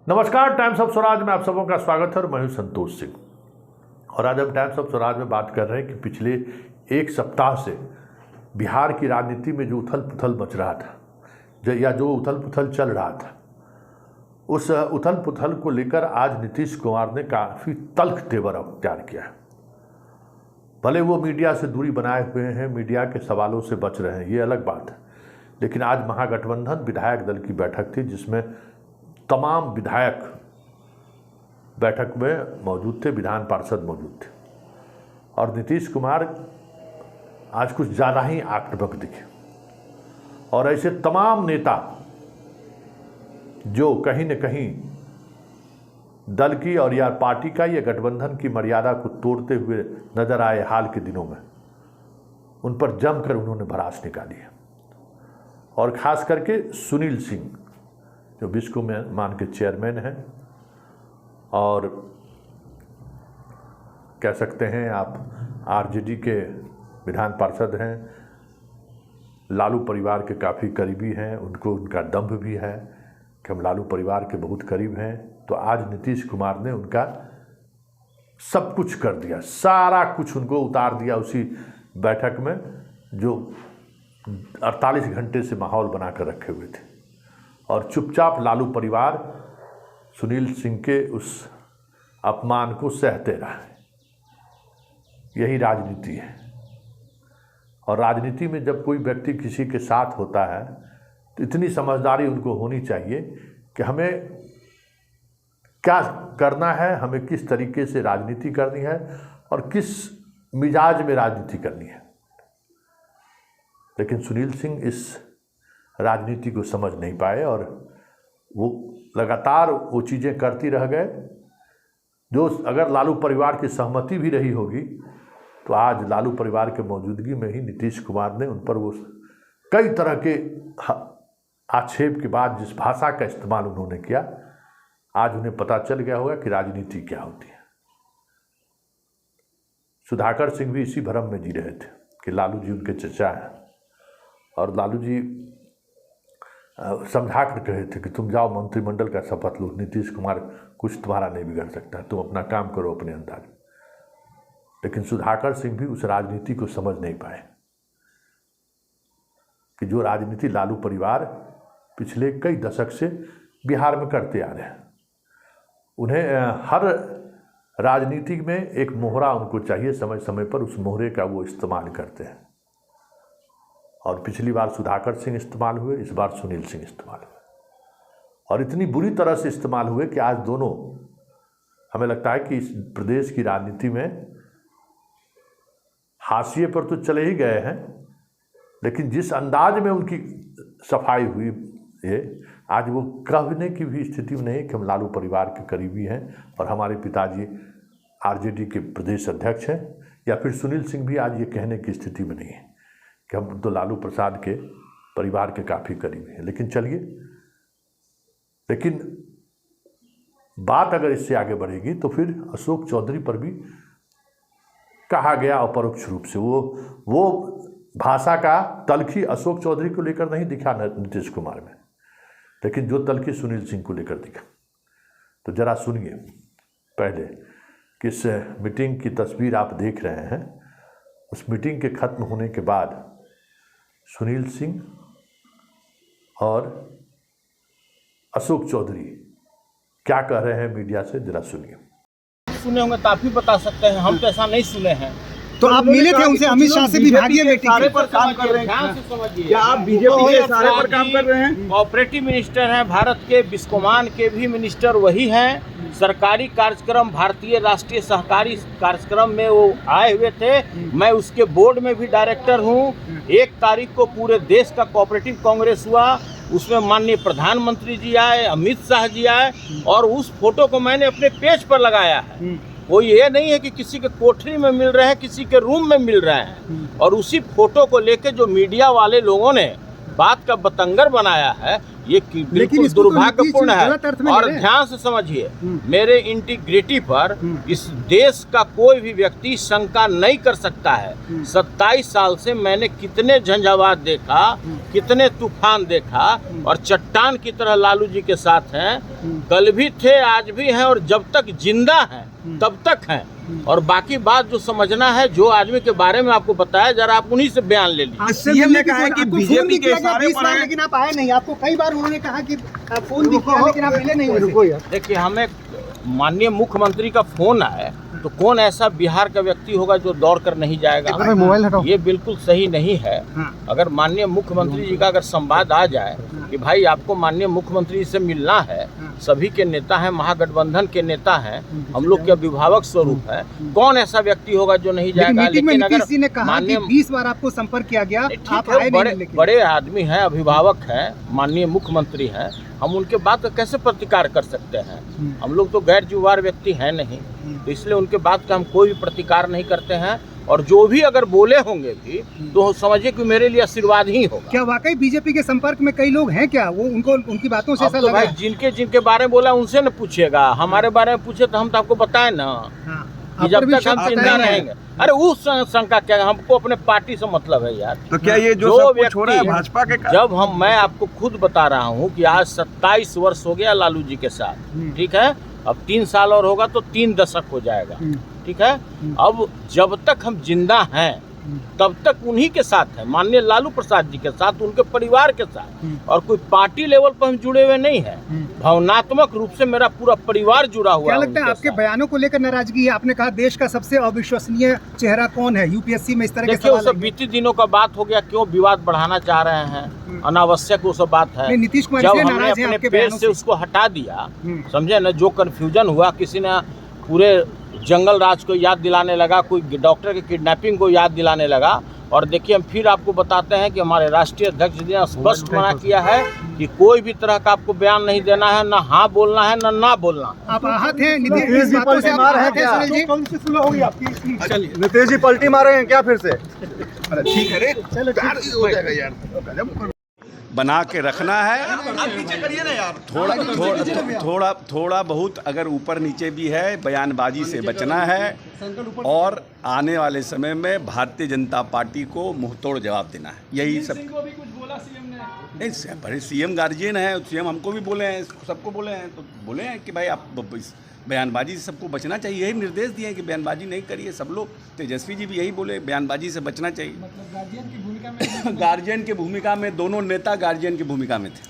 नमस्कार, times of Swaraj में आप सबों का स्वागत है और मैं हूं संतोष सिंह। और आज हम टाइम्स ऑफ स्वराज में बात कर रहे हैं कि पिछले एक सप्ताह से बिहार की राजनीति में जो उथल पुथल मच रहा था या जो उथल पुथल चल रहा था, उस उथल पुथल को लेकर आज नीतीश कुमार ने काफ़ी तल्ख तेवर अख्तियार किया है। भले वो मीडिया से दूरी बनाए हुए हैं, मीडिया के सवालों से बच रहे हैं, ये अलग बात है, लेकिन आज महागठबंधन विधायक दल की बैठक थी जिसमें तमाम विधायक बैठक में मौजूद थे, विधान पार्षद मौजूद थे और नीतीश कुमार आज कुछ ज़्यादा ही आक्रामक दिखे। और ऐसे तमाम नेता जो कहीं न कहीं दल की और या पार्टी का या गठबंधन की मर्यादा को तोड़ते हुए नजर आए हाल के दिनों में, उन पर जमकर उन्होंने भड़ास निकाली है। और ख़ास करके सुनील सिंह जो विश्वमान के चेयरमैन हैं और कह सकते हैं आप आरजेडी के विधान पार्षद हैं, लालू परिवार के काफ़ी करीबी हैं, उनको उनका दम्भ भी है कि हम लालू परिवार के बहुत करीब हैं। तो आज नीतीश कुमार ने उनका सब कुछ कर दिया, सारा कुछ उनको उतार दिया उसी बैठक में जो 48 घंटे से माहौल बना कर रखे हुए थे। और चुपचाप लालू परिवार सुनील सिंह के उस अपमान को सहते रहा है। यही राजनीति है। और राजनीति में जब कोई व्यक्ति किसी के साथ होता है तो इतनी समझदारी उनको होनी चाहिए कि हमें क्या करना है, हमें किस तरीके से राजनीति करनी है और किस मिजाज में राजनीति करनी है। लेकिन सुनील सिंह इस राजनीति को समझ नहीं पाए और वो लगातार वो चीज़ें करती रह गए जो अगर लालू परिवार की सहमति भी रही होगी तो आज लालू परिवार के मौजूदगी में ही नीतीश कुमार ने उन पर वो कई तरह के आक्षेप के बाद जिस भाषा का इस्तेमाल उन्होंने किया, आज उन्हें पता चल गया होगा कि राजनीति क्या होती है। सुधाकर सिंह भी इसी भ्रम में जी रहे थे कि लालू जी उनके चचा हैं और लालू जी समझा कर कहे थे कि तुम जाओ मंत्रिमंडल का शपथ लो, नीतीश कुमार कुछ तुम्हारा नहीं बिगड़ सकता, तुम अपना काम करो अपने अंदाज में। लेकिन सुधाकर सिंह भी उस राजनीति को समझ नहीं पाए कि जो राजनीति लालू परिवार पिछले कई दशक से बिहार में करते आ रहे हैं, उन्हें हर राजनीति में एक मोहरा उनको चाहिए, समय समय पर उस मोहरे का वो इस्तेमाल करते हैं। और पिछली बार सुधाकर सिंह इस्तेमाल हुए, इस बार सुनील सिंह इस्तेमाल हुए और इतनी बुरी तरह से इस्तेमाल हुए कि आज दोनों, हमें लगता है कि इस प्रदेश की राजनीति में हाशिए पर तो चले ही गए हैं, लेकिन जिस अंदाज में उनकी सफाई हुई है, आज वो कहने की भी स्थिति में नहीं कि हम लालू परिवार के करीबी हैं और हमारे पिताजी आरजेडी के प्रदेश अध्यक्ष हैं, या फिर सुनील सिंह भी आज ये कहने की स्थिति में नहीं है कि हम तो लालू प्रसाद के परिवार के काफ़ी करीबी हैं। लेकिन चलिए, लेकिन बात अगर इससे आगे बढ़ेगी तो फिर अशोक चौधरी पर भी कहा गया अपरोक्ष रूप से, वो भाषा का तलखी अशोक चौधरी को लेकर नहीं दिखा नीतीश कुमार में, लेकिन जो तलखी सुनील सिंह को लेकर दिखा। तो जरा सुनिए पहले किस मीटिंग की तस्वीर आप देख रहे हैं। उस मीटिंग के खत्म होने के बाद सुनील सिंह और अशोक चौधरी क्या कह रहे हैं मीडिया से, जरा सुनिए। सुने होंगे तो आप भी बता सकते हैं, हम तो ऐसा नहीं सुने हैं। तो आप मिले थे उनसे, अमित शाह से विभागीय मीटिंग सारे पर काम कर रहे हैं। क्या आप बीजेपी के सारे पर काम कर रहे हैं? ऑपरेटिव मिनिस्टर हैं भारत के, बिस्कोमान के भी मिनिस्टर वही हैं। सरकारी कार्यक्रम, भारतीय राष्ट्रीय सहकारी कार्यक्रम में वो आए हुए थे। मैं उसके बोर्ड में भी डायरेक्टर हूँ। 1 तारीख को पूरे देश का कोऑपरेटिव कांग्रेस हुआ, उसमें माननीय प्रधानमंत्री जी आए, अमित शाह जी आए और उस फोटो को मैंने अपने पेज पर लगाया है। वो ये नहीं है कि किसी के कोठरी में मिल रहे हैं, किसी के रूम में मिल रहे हैं। और उसी फोटो को लेके जो मीडिया वाले लोगों ने बात का बतंगर बनाया है, ये लेकिन बिल्कुल इसको तो दुर्भाग्यपूर्ण नीतीश है। गलत अर्थ में और ले रहे हैं। ध्यान से समझिए, मेरे इंटीग्रिटी पर इस देश का कोई भी व्यक्ति शंका नहीं कर सकता है। 27 साल से मैंने कितने झंझावात देखा, कितने तूफान देखा, और चट्टान की तरह लालू जी के साथ हैं। कल भी थे, आज भी हैं, और जब तक जिंदा हैं तब तक हैं। और बाकी बात जो समझना है, जो आदमी के बारे में आपको बताया, जरा आप उन्हीं से बयान ले लीजिए। सीएम ने कहा है कि बीजेपी के इशारे पर है, लेकिन आप आए नहीं। आपको कई बार उन्होंने कहा कि फोन भी किया, लेकिन आप मिले नहीं। रुको यार, देखिए, हमें माननीय मुख्यमंत्री का फोन आए तो कौन ऐसा बिहार का व्यक्ति होगा जो दौड़ कर नहीं जाएगा? मोबाइल हटाओ। ये बिल्कुल सही नहीं है। अगर माननीय मुख्यमंत्री जी का अगर संवाद आ जाए कि भाई आपको माननीय मुख्यमंत्री से मिलना है, सभी के नेता हैं, महागठबंधन के नेता हैं, हम लोग के अभिभावक स्वरूप है, कौन ऐसा व्यक्ति होगा जो नहीं जाएगा? लेकिन अगर नीतीश जी ने कहा कि 20 बार आपको संपर्क किया गया, आप आए नहीं। बड़े आदमी हैं, अभिभावक हैं, माननीय मुख्यमंत्री हैं, हम उनके बात का कैसे प्रतिकार कर सकते हैं? हम लोग तो गैर जिम्मेदार व्यक्ति हैं नहीं, तो इसलिए उनके बात का हम कोई भी प्रतिकार नहीं करते हैं। और जो भी अगर बोले होंगे भी तो समझिए कि मेरे लिए आशीर्वाद ही होगा। क्या वाकई बीजेपी के संपर्क में कई लोग हैं क्या? वो उनको उनकी बातों से ऐसा तो लगा भाई है? जिनके बारे में बोला उनसे न पूछिएगा, हमारे बारे में पूछे तो हम तो आपको बताएं ना कि जब तक हम जिंदा रहेंगे। अरे उस शंका क्या, हमको अपने पार्टी से मतलब है यार। तो क्या ये जो सब कुछ हो रहा है भाजपा के जब मैं आपको खुद बता रहा हूँ कि आज 27 वर्ष हो गया लालू जी के साथ, ठीक है, अब 3 साल और होगा तो 3 दशक हो जाएगा, ठीक है। अब जब तक हम जिंदा हैं तब तक उन्हीं के साथ हैं, माननीय लालू प्रसाद जी के साथ, उनके परिवार के साथ। और कोई पार्टी लेवल पर हम जुड़े हुए नहीं हैं, भावनात्मक रूप से मेरा पूरा परिवार जुड़ा हुआ है। क्या लगता है आपके बयानों को लेकर नाराजगी है? आपने कहा देश का सबसे अविश्वसनीय चेहरा कौन है? यूपीएससी में इस तरह के देखिए, सब बीती दिनों का बात हो गया, क्यों विवाद बढ़ाना चाह रहे हैं? अनावश्यक वो सब बात है। नीतीश कुमार जब इसलिए हमने नाराज हैं अपने आपके पेज बयानों से उसको हटा दिया, समझे ना, जो कंफ्यूजन हुआ, किसी ने पूरे जंगल राज को याद दिलाने लगा, कोई डॉक्टर की किडनैपिंग को याद दिलाने लगा। और देखिए, हम फिर आपको बताते हैं कि हमारे राष्ट्रीय अध्यक्ष जी ने स्पष्ट मना किया है कि कोई भी तरह का आपको बयान नहीं देना है, ना हाँ बोलना है, ना बोलना है। आप आहत हैं नीतीश इस बातों से? आप आहत हैं सुनील जी? कौन सी सुलह होगी आपकी? चलिए, नीतीश जी पलटी मारे हैं क्या फिर से? ठीक है, चलो हो जाएगा यार। बना के रखना है। थोड़ा बहुत अगर ऊपर नीचे भी है, बयानबाजी से बचना है, और आने वाले समय में भारतीय जनता पार्टी को मुंहतोड़ जवाब देना है। यही सब। नहीं, बड़े सीएम गार्जियन है, सीएम हमको भी बोले हैं, सबको बोले हैं, तो बोले हैं कि भाई आप बयानबाजी से सबको बचना चाहिए। यही निर्देश दिए हैं कि बयानबाजी नहीं करिए सब लोग। तेजस्वी जी भी यही बोले, बयानबाजी से बचना चाहिए। मतलब गार्जियन की भूमिका में गार्जियन की भूमिका में दोनों नेता गार्जियन की भूमिका में थे।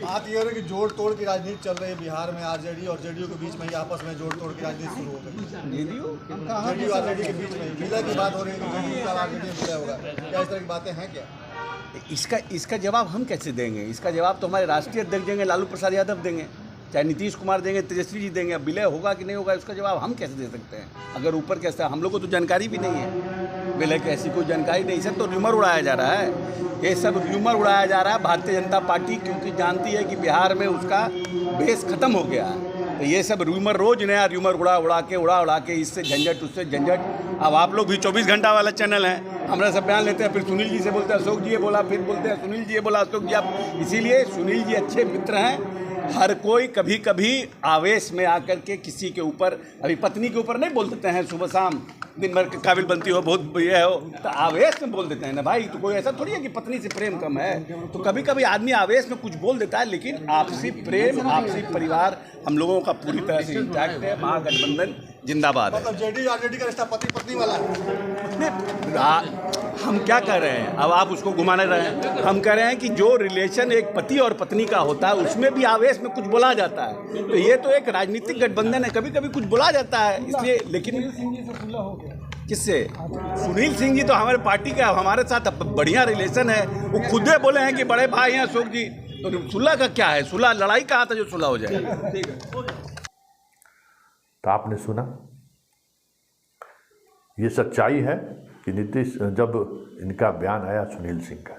बात ये हो रही है कि जोड़ तोड़ की राजनीति चल रही है बिहार में। आरजेडी और जेडीयू के बीच में ही आपस में जोड़ तोड़ की राजनीति शुरू हो गई। जेडीयू आरजेडी के बीच में विलय की बात हो रही है कि जेडीयू का आरजेडी में विलय होगा। क्या इस तरह की बातें हैं क्या? इसका जवाब हम कैसे देंगे? इसका जवाब तो हमारे राष्ट्रीय अध्यक्ष देंगे, लालू प्रसाद यादव देंगे, चाहे नीतीश कुमार देंगे, तेजस्वी जी देंगे। विलय होगा कि नहीं होगा, इसका जवाब हम कैसे दे सकते हैं? अगर ऊपर कैसा, हम लोग को तो जानकारी भी नहीं है, विलय की ऐसी कोई जानकारी नहीं। सब तो र्यूमर उड़ाया जा रहा है, ये सब र्यूमर उड़ाया जा रहा है। भारतीय जनता पार्टी क्योंकि जानती है कि बिहार में उसका बेस खत्म हो गया है, तो ये सब र्यूमर, रोज नया र्यूमर उड़ा के इससे झंझट उससे झंझट। अब आप लोग भी 24 घंटा वाला चैनल है, हमारा सब बयान लेते हैं, फिर सुनील जी से बोलते हैं अशोक जी ये बोला, फिर बोलते हैं सुनील जी ये बोला, अशोक जी आप। इसीलिए सुनील जी अच्छे मित्र हैं। हर कोई कभी कभी आवेश में आकर के किसी के ऊपर, अभी पत्नी के ऊपर नहीं बोल देते हैं, सुबह शाम दिन भर के काबिल बनती हो, बहुत ये हो, तो आवेश में बोल देते हैं ना भाई। तो कोई ऐसा थोड़ी है कि पत्नी से प्रेम कम है, तो कभी कभी आदमी आवेश में कुछ बोल देता है, लेकिन आपसी प्रेम, आपसी परिवार हम लोगों का पूरी तरह से इंटैक्ट है। महागठबंधन जिंदाबाद है। मतलब जेडीयू आरजेडी का रिश्ता पति पत्नी वाला है। हम क्या कह रहे हैं, अब आप उसको घुमाने रहे हैं। हम कह रहे हैं कि जो रिलेशन एक पति और पत्नी का होता है उसमें भी आवेश में कुछ बोला जाता है, तो ये तो एक राजनीतिक गठबंधन है, कभी कभी कुछ बोला जाता है, इसलिए। लेकिन किससे? सुनील सिंह जी तो हमारे पार्टी का, हमारे साथ बढ़िया रिलेशन है। वो खुद ही बोले हैं कि बड़े भाई हैं अशोक जी, तो सुलह का क्या है? सुलह लड़ाई का आता जो सुलह हो जाए। ठीक है, तो आपने सुना, ये सच्चाई है कि नीतीश, जब इनका बयान आया सुनील सिंह का,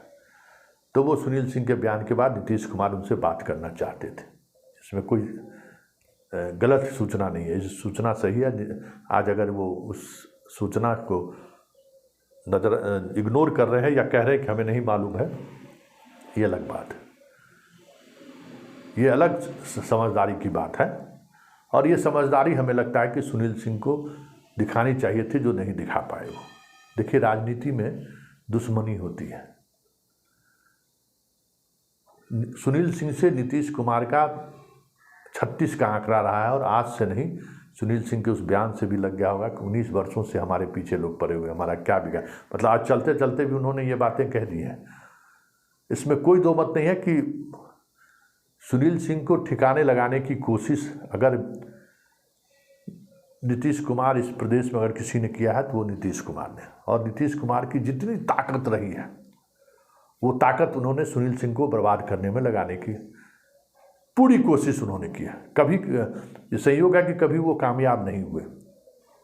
तो वो सुनील सिंह के बयान के बाद नीतीश कुमार उनसे बात करना चाहते थे। इसमें कोई गलत सूचना नहीं है, इस सूचना सही है। आज अगर वो उस सूचना को इग्नोर कर रहे हैं या कह रहे हैं कि हमें नहीं मालूम है, ये अलग बात है। ये अलग समझदारी की बात है, और ये समझदारी हमें लगता है कि सुनील सिंह को दिखानी चाहिए थी, जो नहीं दिखा पाए वो। देखिए, राजनीति में दुश्मनी होती है। सुनील सिंह से नीतीश कुमार का 36 का आंकड़ा रहा है, और आज से नहीं, सुनील सिंह के उस बयान से भी लग गया होगा कि 19 वर्षों से हमारे पीछे लोग पड़े हुए, हमारा क्या बिगा। मतलब आज चलते चलते भी उन्होंने ये बातें कह दी हैं। इसमें कोई दो मत नहीं है कि सुनील सिंह को ठिकाने लगाने की कोशिश अगर नीतीश कुमार इस प्रदेश में अगर किसी ने किया है तो वो नीतीश कुमार ने, और नीतीश कुमार की जितनी ताकत रही है वो ताकत उन्होंने सुनील सिंह को बर्बाद करने में लगाने की पूरी कोशिश उन्होंने की है। कभी ये संयोग है कि कभी वो कामयाब नहीं हुए।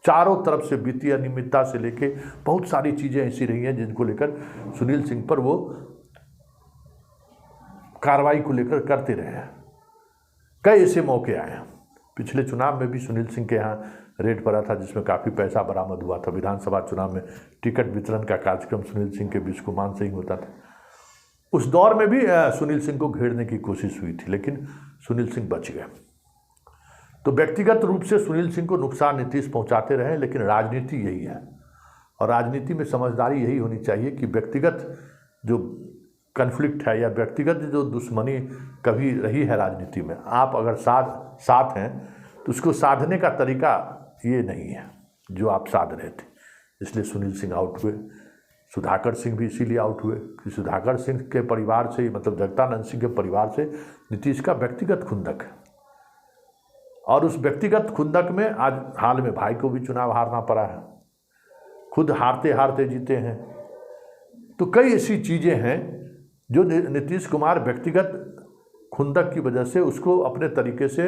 चारों तरफ से वित्तीय अनियमितता से लेके बहुत सारी चीज़ें ऐसी रही हैं जिनको लेकर सुनील सिंह पर वो कार्रवाई को लेकर करते रहे हैं। कई ऐसे मौके आए हैं। पिछले चुनाव में भी सुनील सिंह के यहाँ रेड पड़ा था, जिसमें काफ़ी पैसा बरामद हुआ था। विधानसभा चुनाव में टिकट वितरण का कार्यक्रम सुनील सिंह के बिस्कुमान से ही होता था। उस दौर में भी सुनील सिंह को घेरने की कोशिश हुई थी, लेकिन सुनील सिंह बच गए। तो व्यक्तिगत रूप से सुनील सिंह को नुकसान नीतीश पहुंचाते रहे, लेकिन राजनीति यही है, और राजनीति में समझदारी यही होनी चाहिए कि व्यक्तिगत जो कन्फ्लिक्ट है या व्यक्तिगत जो दुश्मनी कभी रही है राजनीति में, आप अगर साथ हैं तो उसको साधने का तरीका ये नहीं है जो आप साध रहे थे। इसलिए सुनील सिंह आउट हुए। सुधाकर सिंह भी इसीलिए आउट हुए कि सुधाकर सिंह के परिवार से, मतलब जगदानंद सिंह के परिवार से नीतीश का व्यक्तिगत खुंदक है, और उस व्यक्तिगत खुंदक में आज हाल में भाई को भी चुनाव हारना पड़ा है, खुद हारते हारते जीते हैं। तो कई ऐसी चीज़ें हैं जो नीतीश कुमार व्यक्तिगत खुंदक की वजह से उसको अपने तरीके से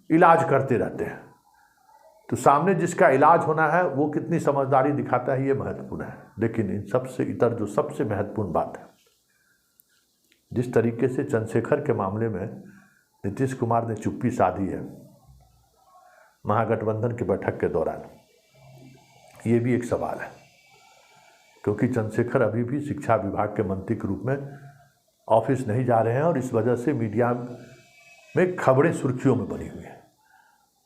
इलाज करते रहते हैं। तो सामने जिसका इलाज होना है वो कितनी समझदारी दिखाता है, ये महत्वपूर्ण है। लेकिन इन सबसे इतर जो सबसे महत्वपूर्ण बात है, जिस तरीके से चंद्रशेखर के मामले में नीतीश कुमार ने चुप्पी साधी है महागठबंधन की बैठक के दौरान, ये भी एक सवाल है, क्योंकि चंद्रशेखर अभी भी शिक्षा विभाग के मंत्री के रूप में ऑफिस नहीं जा रहे हैं, और इस वजह से मीडिया में खबरें सुर्खियों में बनी हुई हैं।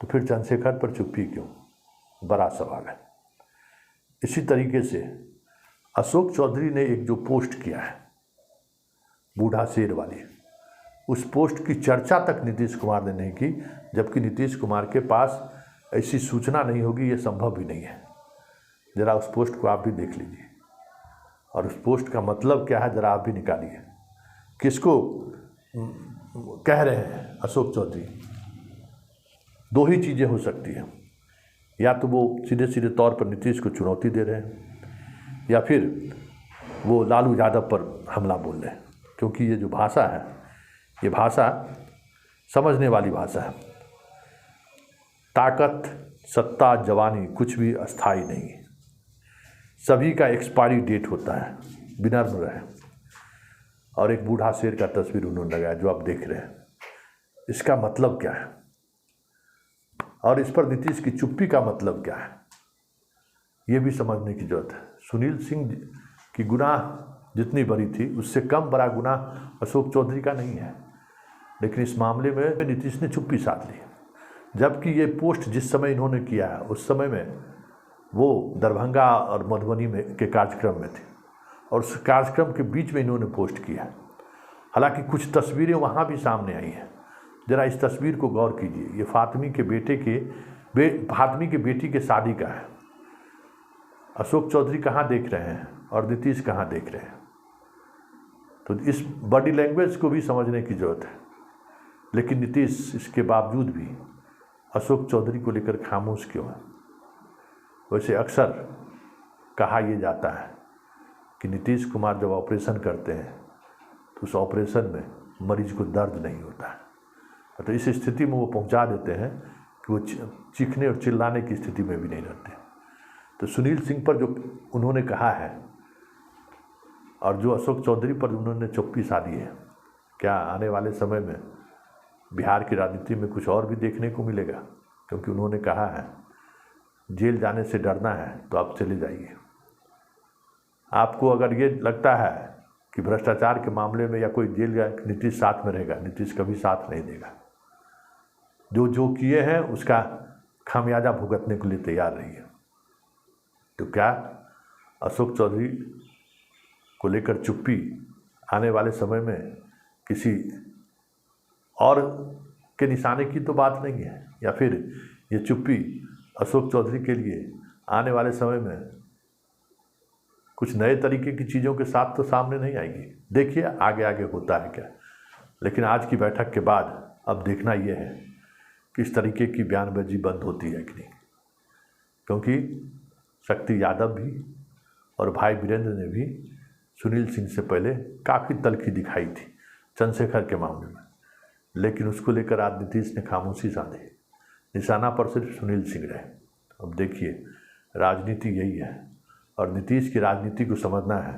तो फिर चंद्रशेखर पर चुप्पी क्यों, बड़ा सवाल है। इसी तरीके से अशोक चौधरी ने एक जो पोस्ट किया है बूढ़ा शेर वाली, उस पोस्ट की चर्चा तक नीतीश कुमार ने नहीं की, जबकि नीतीश कुमार के पास ऐसी सूचना नहीं होगी, ये संभव भी नहीं है। ज़रा उस पोस्ट को आप भी देख लीजिए, और उस पोस्ट का मतलब क्या है ज़रा आप भी निकालिए। किसको कह रहे हैं अशोक चौधरी? दो ही चीज़ें हो सकती हैं, या तो वो सीधे सीधे तौर पर नीतीश को चुनौती दे रहे हैं, या फिर वो लालू यादव पर हमला बोल रहे हैं, क्योंकि ये जो भाषा है, ये भाषा समझने वाली भाषा है। ताकत, सत्ता, जवानी कुछ भी अस्थाई नहीं है, सभी का एक्सपायरी डेट होता है। विनम्र रहे। और एक बूढ़ा शेर का तस्वीर उन्होंने लगाया जो आप देख रहे हैं, इसका मतलब क्या है, और इस पर नीतीश की चुप्पी का मतलब क्या है, ये भी समझने की जरूरत है। सुनील सिंह की गुनाह जितनी बड़ी थी, उससे कम बड़ा गुनाह अशोक चौधरी का नहीं है, लेकिन इस मामले में नीतीश ने चुप्पी साध ली। जबकि ये पोस्ट जिस समय इन्होंने किया है, उस समय में वो दरभंगा और मधुबनी में के कार्यक्रम में थे, और उस कार्यक्रम के बीच में इन्होंने पोस्ट किया है। हालांकि कुछ तस्वीरें वहाँ भी सामने आई हैं, ज़रा इस तस्वीर को गौर कीजिए। ये फातिमी की बेटी के शादी का है। अशोक चौधरी कहाँ देख रहे हैं और नीतीश कहाँ देख रहे हैं? तो इस बॉडी लैंग्वेज को भी समझने की ज़रूरत है। लेकिन नीतीश इसके बावजूद भी अशोक चौधरी को लेकर खामोश क्यों है? वैसे अक्सर कहा यह जाता है कि नीतीश कुमार जब ऑपरेशन करते हैं तो उस ऑपरेशन में मरीज को दर्द नहीं होता है, तो इस स्थिति में वो पहुंचा देते हैं कि वो चीखने और चिल्लाने की स्थिति में भी नहीं रहते। तो सुनील सिंह पर जो उन्होंने कहा है और जो अशोक चौधरी पर उन्होंने चुप्पी साधी है, क्या आने वाले समय में बिहार की राजनीति में कुछ और भी देखने को मिलेगा? क्योंकि उन्होंने कहा है जेल जाने से डरना है तो आप चले जाइए। आपको अगर ये लगता है कि भ्रष्टाचार के मामले में या कोई जेल गया नीतीश साथ में रहेगा, नीतीश कभी साथ नहीं देगा। जो किए हैं उसका खामियाजा भुगतने के लिए तैयार रही है। तो क्या अशोक चौधरी को लेकर चुप्पी आने वाले समय में किसी और के निशाने की तो बात नहीं है, या फिर ये चुप्पी अशोक चौधरी के लिए आने वाले समय में कुछ नए तरीके की चीज़ों के साथ तो सामने नहीं आएगी। देखिए आगे आगे होता है क्या। लेकिन आज की बैठक के बाद अब देखना ये है कि इस तरीके की बयानबाजी बंद होती है कि नहीं, क्योंकि शक्ति यादव भी और भाई वीरेंद्र ने भी सुनील सिंह से पहले काफ़ी तल्खी दिखाई थी चंद्रशेखर के मामले में, लेकिन उसको लेकर आज नीतीश ने खामोशी साधी, निशाना पर सिर्फ सुनील सिंह रहे। अब देखिए राजनीति यही है, और नीतीश की राजनीति को समझना है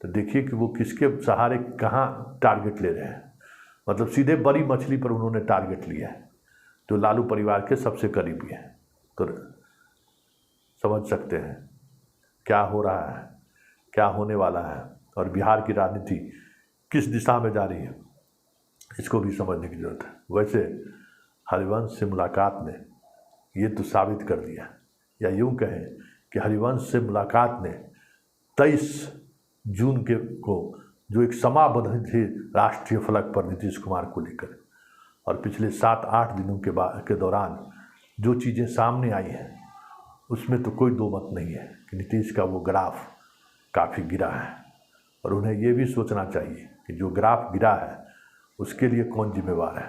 तो देखिए कि वो किसके सहारे कहाँ टारगेट ले रहे हैं। मतलब सीधे बड़ी मछली पर उन्होंने टारगेट लिया है जो लालू परिवार के सबसे करीबी है। तो समझ सकते हैं क्या हो रहा है, क्या होने वाला है, और बिहार की राजनीति किस दिशा में जा रही है, इसको भी समझने की ज़रूरत है। वैसे हरिवंश से मुलाकात ने ये तो साबित कर दिया, या यूँ कहें कि हरिवंश से मुलाकात ने 23 जून को जो एक समाबद्ध थी राष्ट्रीय फलक पर नीतीश कुमार को लेकर, और पिछले 7-8 दिनों के दौरान जो चीज़ें सामने आई हैं उसमें तो कोई दो मत नहीं है कि नीतीश का वो ग्राफ काफ़ी गिरा है। और उन्हें ये भी सोचना चाहिए कि जो ग्राफ गिरा है उसके लिए कौन जिम्मेवार है,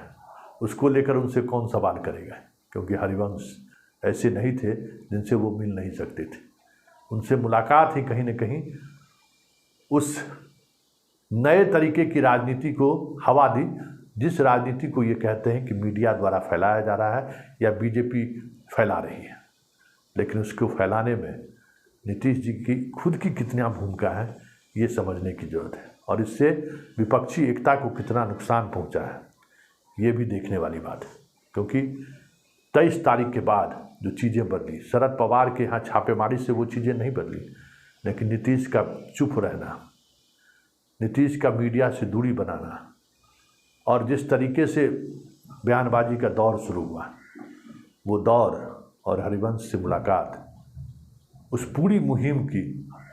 उसको लेकर उनसे कौन सवाल करेगा, क्योंकि हरिवंश ऐसे नहीं थे जिनसे वो मिल नहीं सकते थे। उनसे मुलाकात ही कहीं न कहीं उस नए तरीके की राजनीति को हवा दी, जिस राजनीति को ये कहते हैं कि मीडिया द्वारा फैलाया जा रहा है या बीजेपी फैला रही है। लेकिन उसको फैलाने में नीतीश जी की खुद की कितना भूमिका है ये समझने की ज़रूरत है, और इससे विपक्षी एकता को कितना नुकसान पहुंचा है ये भी देखने वाली बात है। क्योंकि 23 तारीख के बाद जो चीज़ें बदली, शरद पवार के यहाँ छापेमारी से वो चीज़ें नहीं बदली, लेकिन नीतीश का चुप रहना, नीतीश का मीडिया से दूरी बनाना, और जिस तरीके से बयानबाजी का दौर शुरू हुआ, वो दौर और हरिवंश से मुलाकात उस पूरी मुहिम की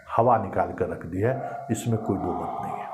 हवा निकाल कर रख दी है, इसमें कोई दो मत नहीं है।